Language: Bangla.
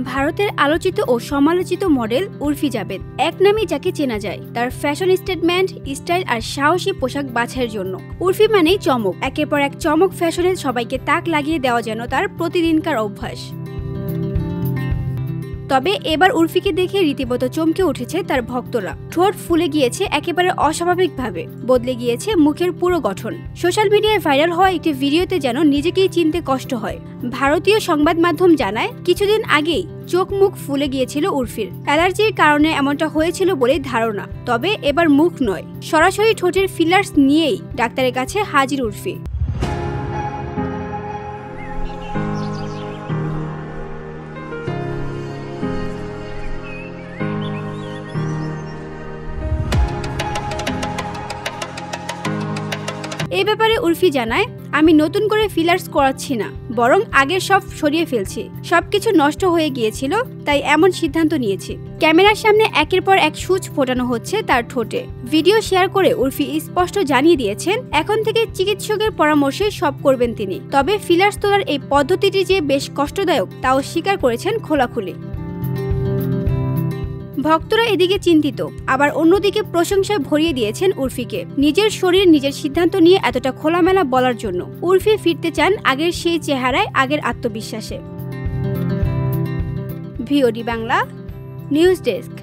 ভারতের আলোচিত ও সমালোচিত মডেল উর্ফি জাবেদ এক নামে যাকে চেনা যায় তার ফ্যাশন স্টেটমেন্ট, স্টাইল আর সাহসী পোশাক বাছাইয়ের জন্য। উর্ফি মানেই চমক, একের পর এক চমক ফ্যাশনে সবাইকে তাক লাগিয়ে দেওয়া যেন তার প্রতিদিনকার অভ্যাস। তবে এবার উর্ফিকে দেখে রীতিমতো চমকে উঠেছে তার ভক্তরা। ঠোঁট ফুলে গিয়েছে একেবারে অস্বাভাবিকভাবে, বদলে গিয়েছে মুখের পুরো গঠন। সোশ্যাল মিডিয়ায় ভাইরাল হওয়া একটি ভিডিওতে যেন নিজেকেই চিনতে কষ্ট হয়। ভারতীয় সংবাদ মাধ্যম জানায়, কিছুদিন আগেই চোখ মুখ ফুলে গিয়েছিল উর্ফির। অ্যালার্জির কারণে এমনটা হয়েছিল বলে ধারণা। তবে এবার মুখ নয়, সরাসরি ঠোঁটের ফিলার্স নিয়েই ডাক্তারের কাছে হাজির উর্ফি। এই ব্যাপারে উর্ফি জানায়, আমি নতুন করে ফিলার্স করাচ্ছি না, বরং আগের সব সরিয়ে ফেলছি। সবকিছু নষ্ট হয়ে গিয়েছিল, তাই এমন সিদ্ধান্ত নিয়েছি। ক্যামেরার সামনে একের পর এক সূচ ফোটানো হচ্ছে তার ঠোঁটে। ভিডিও শেয়ার করে উর্ফি স্পষ্ট জানিয়ে দিয়েছেন, এখন থেকে চিকিৎসকের পরামর্শে সব করবেন তিনি। তবে ফিলার্স তোলার এই পদ্ধতিটি যে বেশ কষ্টদায়ক তাও স্বীকার করেছেন খোলাখুলি। ভক্তরা এদিকে চিন্তিত, আবার অন্যদিকে প্রশংসায় ভরিয়ে দিয়েছেন উর্ফিকে নিজের শরীর নিজের সিদ্ধান্ত নিয়ে এতটা খোলামেলা বলার জন্য। উর্ফি ফিরতে চান আগের সেই চেহারায়, আগের আত্মবিশ্বাসে। VOD Bangla news desk.